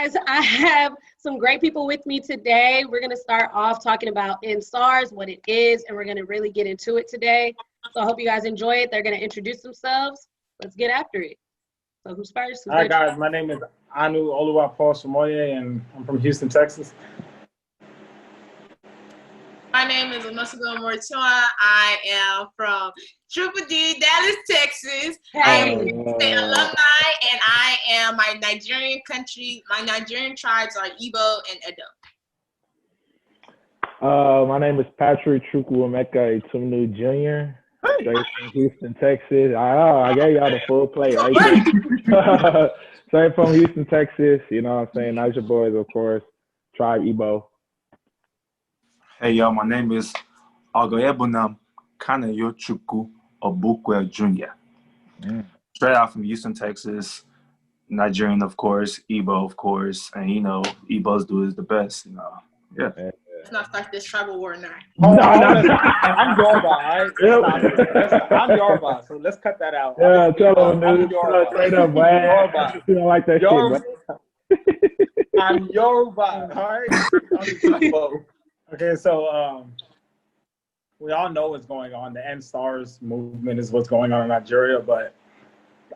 guys. I have some great people with me today. We're going to start off talking about EndSARS, what it is, and we're going to really get into it today. So I hope you guys enjoy it. They're going to introduce themselves. Let's get after it. So who's first? Hi guys, my name is Anu Oluwapo Samoye, and I'm from Houston, Texas. My name is Onosiko Mortua. I am from Triple D, Dallas, Texas. Hey. I am a state alumni, and I am my Nigerian tribes are Igbo and Edo. My name is Patrick Chukwuemeka Itumnu Jr. Straight from Houston, Texas. I gave y'all the full play right there. Straight from Houston, Texas. You know what I'm saying? Niger boys, of course. Tribe Igbo. Hey y'all, my name is Ogoyebunam Kanayochukwu Obukwe Jr. Straight out from Houston, Texas. Nigerian, of course. Igbo, of course. And you know, Igbos do is the best, you know. Yeah. Let's not start this tribal war now. I'm Yoruba, all right? I'm Yoruba, so let's cut that out. Yeah, tell them, dude. Straight up, man. Yoruba. You don't like that Yoruba. shit, I'm Yoruba, all right? Okay, so we all know what's going on. The EndSARS movement is what's going on in Nigeria, but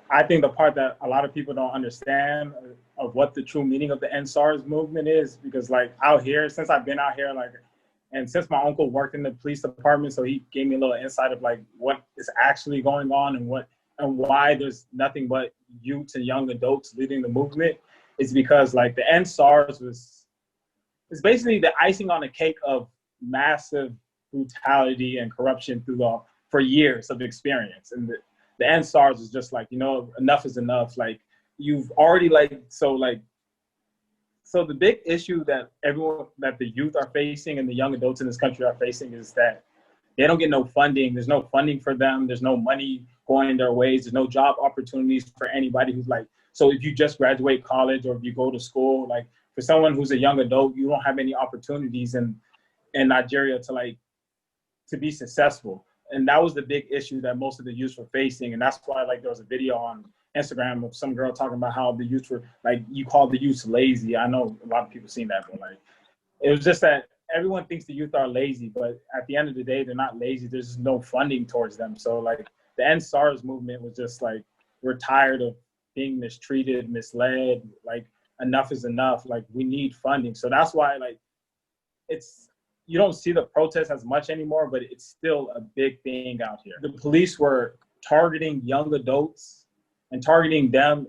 I think the part that a lot of people don't understand of what the true meaning of the EndSARS movement is, because like out here, since I've been out here, like, and since my uncle worked in the police department, so he gave me a little insight of like what is actually going on and why there's nothing but youths and young adults leading the movement. Is because like the EndSARS it's basically the icing on the cake of massive brutality and corruption for years of experience. And the EndSARS is just like, you know, enough is enough. Like you've already so the big issue that the youth are facing and the young adults in this country are facing is that they don't get no funding. There's no funding for them. There's no money going their ways. There's no job opportunities for anybody who's like, so if you just graduate college or if you go to school, like, for someone who's a young adult, you don't have any opportunities in Nigeria to be successful. And that was the big issue that most of the youth were facing. And that's why like there was a video on Instagram of some girl talking about how the youth were like, you call the youth lazy. I know a lot of people seen that, but like, it was just that everyone thinks the youth are lazy, but at the end of the day, they're not lazy. There's just no funding towards them. So like the EndSARS movement was just like, we're tired of being mistreated, misled, like, enough is enough. Like we need funding. So that's why like you don't see the protests as much anymore, but it's still a big thing out here. The police were targeting young adults and targeting them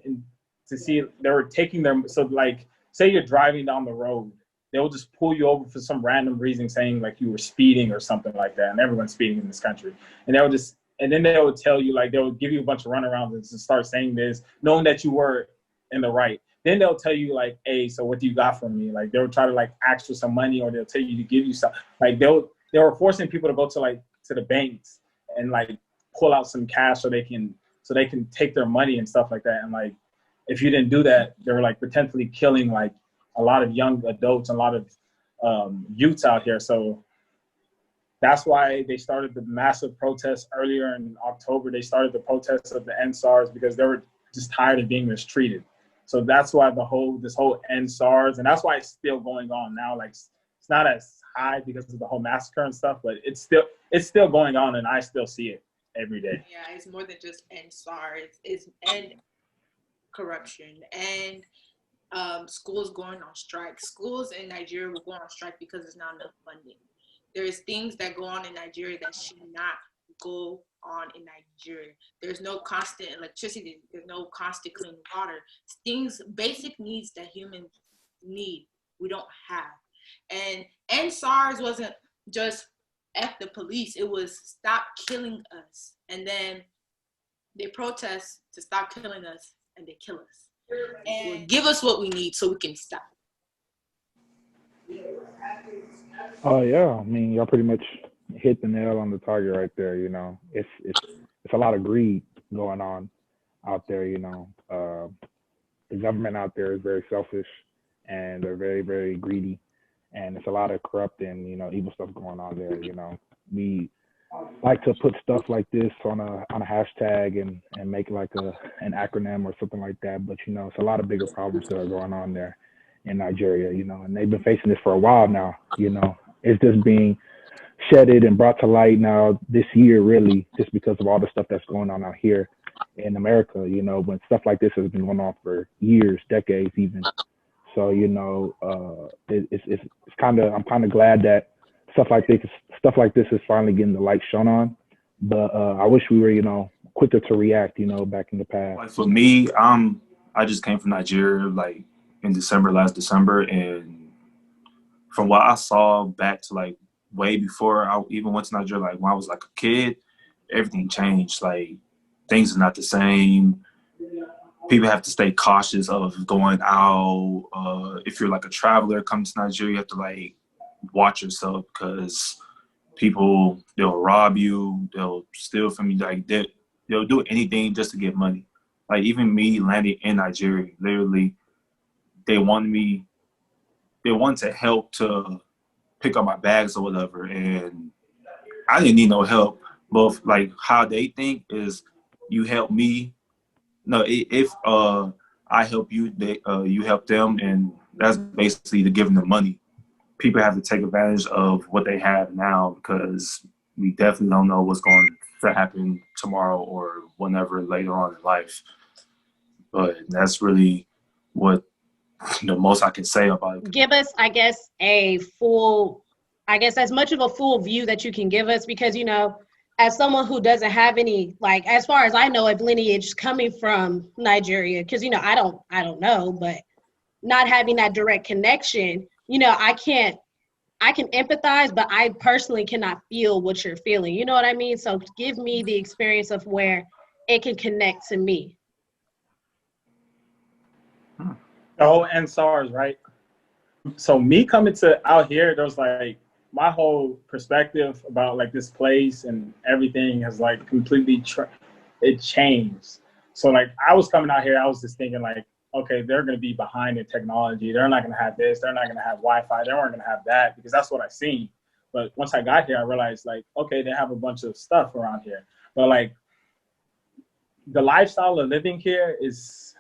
to see they were taking them. So like, say you're driving down the road, they'll just pull you over for some random reason saying like you were speeding or something like that. And everyone's speeding in this country. And then they would tell you, like, they would give you a bunch of runarounds and just start saying this, knowing that you were in the right. Then they'll tell you like, hey, so what do you got from me? Like they'll try to like ask for some money, or they'll tell you to give you some. Like they were forcing people to go to the banks and like pull out some cash so they can take their money and stuff like that. And like if you didn't do that, they were like potentially killing like a lot of young adults and a lot of youths out here. So that's why they started the massive protests earlier in October. They started the protests of the EndSARS because they were just tired of being mistreated. So that's why this whole EndSARS, and that's why it's still going on now. Like it's not as high because of the whole massacre and stuff, but it's still going on, and I still see it every day. Yeah, it's more than just EndSARS. It's end corruption and schools going on strike. Schools in Nigeria will go on strike because there's not enough funding. There's things that go on in Nigeria that should not go on in Nigeria. There's no constant electricity. There's no constant clean water. Things, basic needs that humans need, we don't have. And EndSARS wasn't just F the police. It was stop killing us. And then they protest to stop killing us, and they kill us. And give us what we need so we can stop. Oh yeah, I mean, y'all pretty much hit the nail on the target right there. You know, it's a lot of greed going on out there. You know, the government out there is very selfish, and they're very, very greedy, and it's a lot of corrupt and evil stuff going on there. You know, we like to put stuff like this on a hashtag and make like an acronym or something like that, but it's a lot of bigger problems that are going on there. in Nigeria, you know, and they've been facing this for a while now, you know. It's just being shedded and brought to light now this year, really, just because of all the stuff that's going on out here in America, you know, when stuff like this has been going on for years, decades even. So, you know, it's kind of, I'm kind of glad that stuff like this is finally getting the light shown on. But I wish we were, you know, quicker to react, you know, back in the past. Like for me, I just came from Nigeria like in last December, and from what I saw back to like way before I even went to Nigeria, like when I was like a kid, everything changed. Like things are not the same. People have to stay cautious of going out. If you're like a traveler coming to Nigeria, you have to like watch yourself because people, they'll rob you, they'll steal from you, like they'll do anything just to get money. Like even me landing in Nigeria, literally, they wanted to help to pick up my bags or whatever, and I didn't need no help. But like how they think is, you help me. No, if I help you, you help them, and that's basically the giving them money. People have to take advantage of what they have now because we definitely don't know what's going to happen tomorrow or whenever later on in life. But that's really what the most I can say about it. Give us, I guess, as much of a full view that you can give us, because, you know, as someone who doesn't have any, like, as far as I know of lineage coming from Nigeria, because, you know, I don't know, but not having that direct connection, you know, I can empathize, but I personally cannot feel what you're feeling. You know what I mean? So give me the experience of where it can connect to me. The whole EndSARS, right? So me coming to out here, there was like my whole perspective about like this place and everything has like completely it changed. So like I was coming out here, I was just thinking like, okay, they're going to be behind in technology. They're not going to have this. They're not going to have Wi-Fi. They weren't going to have that because that's what I seen. But once I got here, I realized like, okay, they have a bunch of stuff around here. But like the lifestyle of living here is,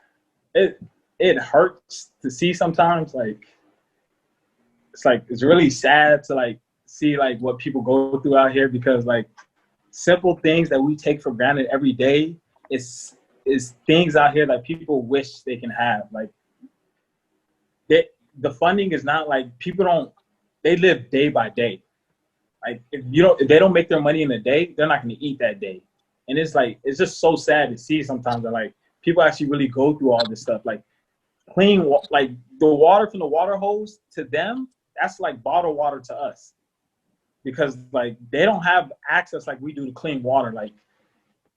it hurts to see sometimes. Like, it's really sad to like see like what people go through out here, because like simple things that we take for granted every day is things out here that people wish they can have. Like the funding is not like they live day by day. Like if they don't make their money in a day, they're not going to eat that day. And it's like, it's just so sad to see sometimes that like people actually really go through all this stuff. Like like the water from the water hose to them, that's like bottled water to us, because like they don't have access like we do to clean water. Like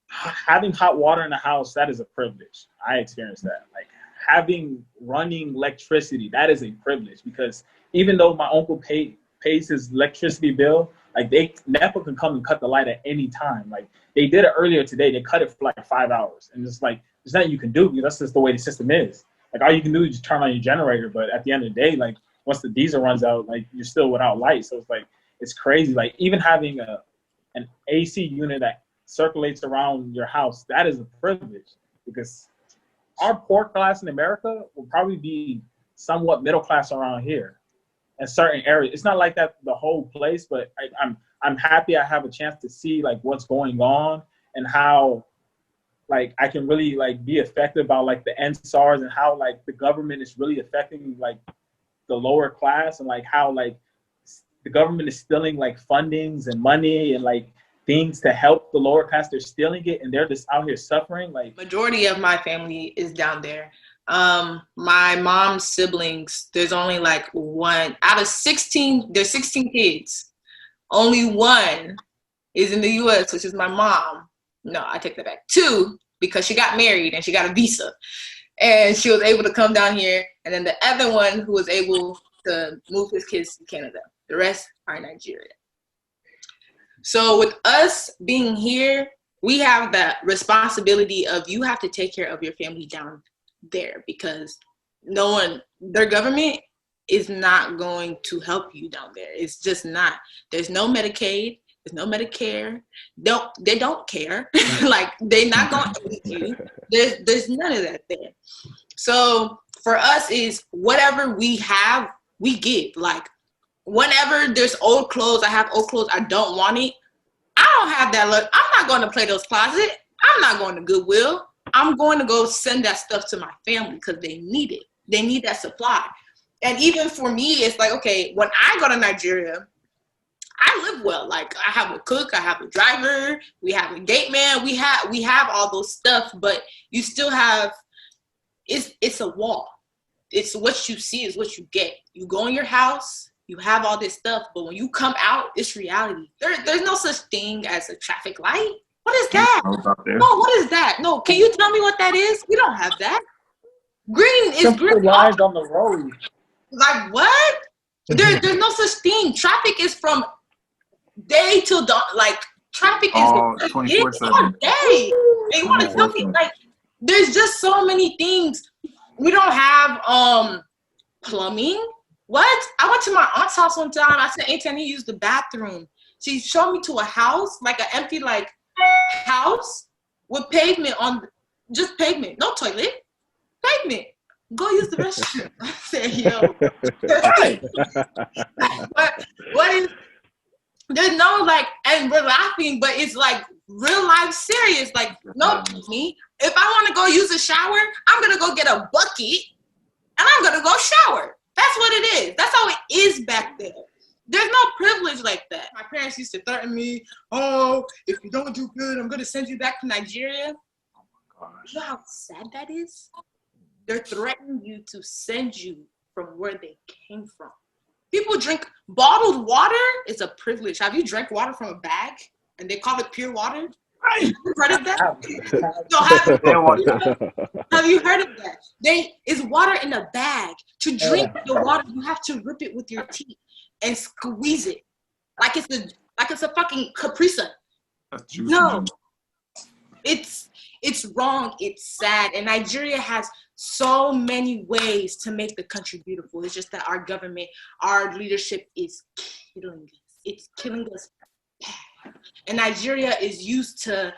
having hot water in the house, that is a privilege. I experienced that. Like having running electricity, that is a privilege, because even though my uncle pays his electricity bill, like NEPA can come and cut the light at any time. Like they did it earlier today. They cut it for like 5 hours, and it's like there's nothing you can do, because that's just the way the system is. Like all you can do is just turn on your generator, but at the end of the day, like once the diesel runs out, like you're still without light. So it's like, it's crazy. Like even having an AC unit that circulates around your house, that is a privilege, because our poor class in America will probably be somewhat middle class around here in certain areas. It's not like that the whole place, but I'm happy I have a chance to see like what's going on and how like I can really like be affected about like the EndSARS and how like the government is really affecting like the lower class, and like how like the government is stealing like fundings and money and like things to help the lower class. They're stealing it, and they're just out here suffering. Like majority of my family is down there. My mom's siblings, there's only like one out of 16. There's 16 kids. Only one is in the U.S., which is my mom. No, I take that back. 2, because she got married and she got a visa, and she was able to come down here. And then the other one who was able to move his kids to Canada. The rest are in Nigeria. So with us being here, we have that responsibility of you have to take care of your family down there, because their government is not going to help you down there. It's just not. There's no Medicaid. There's no Medicare. They don't care. Like they're not going to eat you. There's none of that there. So for us is whatever we have, we give. Like, whenever there's old clothes, I have old clothes, I don't want it. I don't have that look. I'm not going to Plato's Closet. I'm not going to Goodwill. I'm going to go send that stuff to my family because they need it. They need that supply. And even for me, it's like, okay, when I go to Nigeria, I live well. Like, I have a cook, I have a driver, we have a gate man, we have all those stuff, but you still have, it's a wall. It's what you see is what you get. You go in your house, you have all this stuff, but when you come out, it's reality. There's no such thing as a traffic light. What is that? No, what is that? No, can you tell me what that is? We don't have that. Green is green. Lines on the road. Like, what? There's no such thing. Traffic is from day till dawn. Like, traffic is 24/7 all day. And you want to tell me, like, there's just so many things. We don't have plumbing. What? I went to my aunt's house one time. I said, Aunt Annie, use the bathroom. She showed me to a house, like an empty house with pavement on, just pavement, no toilet, pavement. Go use the restroom. I said, yo, what is, there's no like, and we're laughing, but it's like real life serious. Like, no, me, if I want to go use a shower, I'm going to go get a bucket and I'm going to go shower. That's what it is. That's how it is back there. There's no privilege like that. My parents used to threaten me, oh, if you don't do good, I'm going to send you back to Nigeria. You know how sad that is? They're threatening you to send you from where they came from. People drink bottled water. It's a privilege. Have you drank water from a bag and they call it pure water? Have you heard of that? Have you heard of that? It's water in a bag. To drink the water, you have to rip it with your teeth and squeeze it like it's a fucking Capri Sun. No, it's wrong. It's sad, and Nigeria has so many ways to make the country beautiful. It's just that our government, our leadership is killing us. It's killing us bad. And Nigeria is used to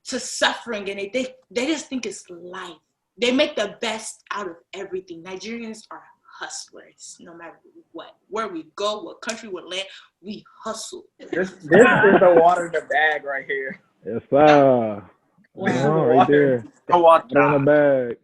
suffering, and they just think it's life. They make the best out of everything. Nigerians are hustlers, no matter what. Where we go, what country, what land, we hustle. This is the water in the bag right here. Yes, sir. Wow. Right there. Go out Put on the bag.